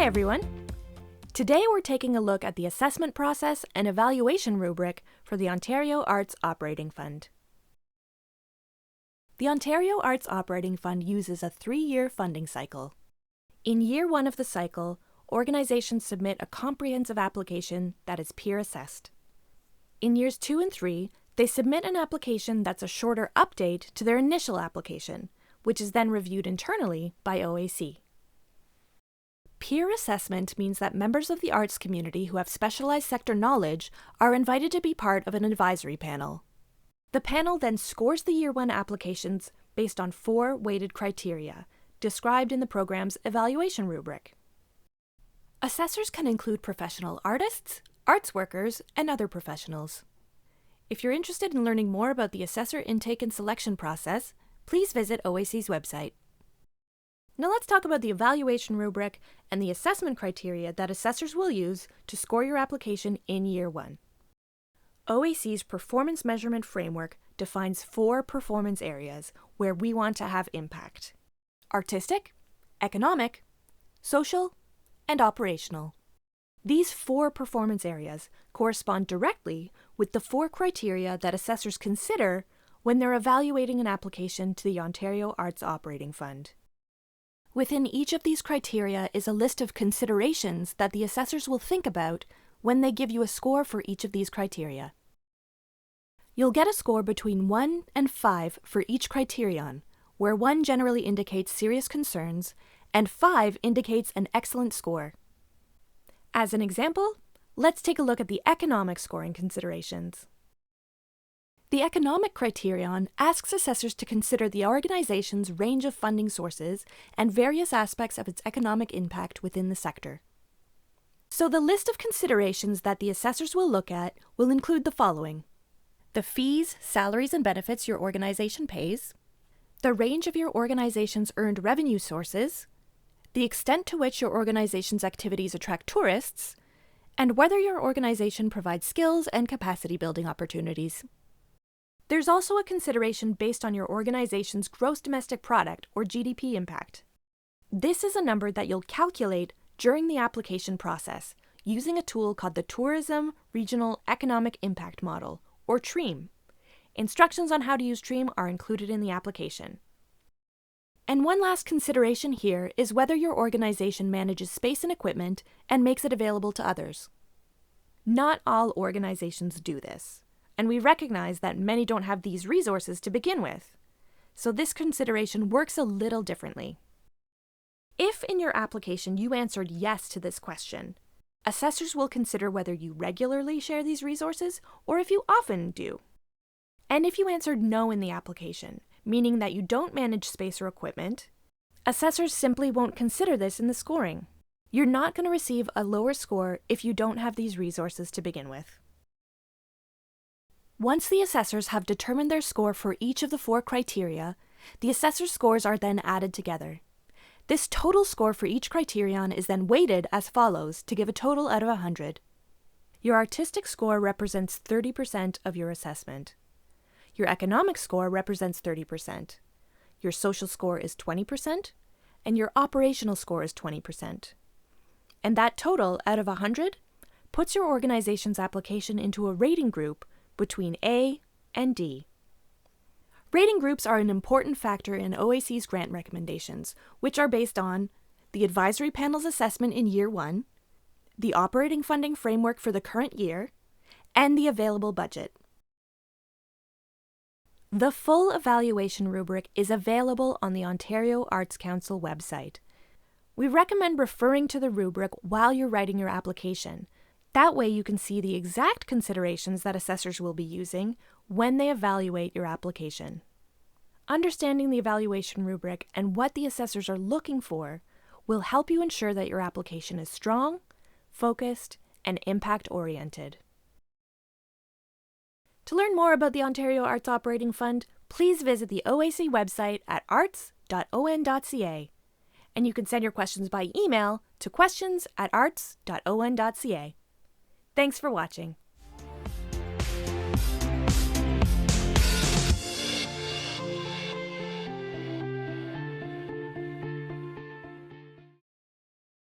Hi everyone! Today we're taking a look at the assessment process and evaluation rubric for the Ontario Arts Operating Fund. The Ontario Arts Operating Fund uses a 3-year funding cycle. In year 1 of the cycle, organizations submit a comprehensive application that is peer assessed. In years 2 and 3, they submit an application that's a shorter update to their initial application, which is then reviewed internally by OAC. Peer assessment means that members of the arts community who have specialized sector knowledge are invited to be part of an advisory panel. The panel then scores the Year 1 applications based on 4 weighted criteria, described in the program's evaluation rubric. Assessors can include professional artists, arts workers, and other professionals. If you're interested in learning more about the assessor intake and selection process, please visit OAC's website. Now let's talk about the evaluation rubric and the assessment criteria that assessors will use to score your application in Year 1. OAC's performance measurement framework defines 4 performance areas where we want to have impact: artistic, economic, social, and operational. These 4 performance areas correspond directly with the 4 criteria that assessors consider when they're evaluating an application to the Ontario Arts Operating Fund. Within each of these criteria is a list of considerations that the assessors will think about when they give you a score for each of these criteria. You'll get a score between 1 and 5 for each criterion, where 1 generally indicates serious concerns and 5 indicates an excellent score. As an example, let's take a look at the economic scoring considerations. The economic criterion asks assessors to consider the organization's range of funding sources and various aspects of its economic impact within the sector. So the list of considerations that the assessors will look at will include the following: the fees, salaries, and benefits your organization pays, the range of your organization's earned revenue sources, the extent to which your organization's activities attract tourists, and whether your organization provides skills and capacity building opportunities. There's also a consideration based on your organization's gross domestic product, or GDP, impact. This is a number that you'll calculate during the application process using a tool called the Tourism Regional Economic Impact Model, or TREAM. Instructions on how to use TREAM are included in the application. And one last consideration here is whether your organization manages space and equipment and makes it available to others. Not all organizations do this, and we recognize that many don't have these resources to begin with, so this consideration works a little differently. If in your application you answered yes to this question, assessors will consider whether you regularly share these resources or if you often do. And if you answered no in the application, meaning that you don't manage space or equipment, assessors simply won't consider this in the scoring. You're not going to receive a lower score if you don't have these resources to begin with. Once the assessors have determined their score for each of the 4 criteria, the assessors' scores are then added together. This total score for each criterion is then weighted as follows to give a total out of 100. Your artistic score represents 30% of your assessment. Your economic score represents 30%. Your social score is 20%, and your operational score is 20%. And that total out of 100 puts your organization's application into a rating group between A and D. Rating groups are an important factor in OAC's grant recommendations, which are based on the advisory panel's assessment in Year 1, the operating funding framework for the current year, and the available budget. The full evaluation rubric is available on the Ontario Arts Council website. We recommend referring to the rubric while you're writing your application. That way you can see the exact considerations that assessors will be using when they evaluate your application. Understanding the evaluation rubric and what the assessors are looking for will help you ensure that your application is strong, focused, and impact-oriented. To learn more about the Ontario Arts Operating Fund, please visit the OAC website at arts.on.ca, and you can send your questions by email to questions@arts.on.ca. Thanks for watching.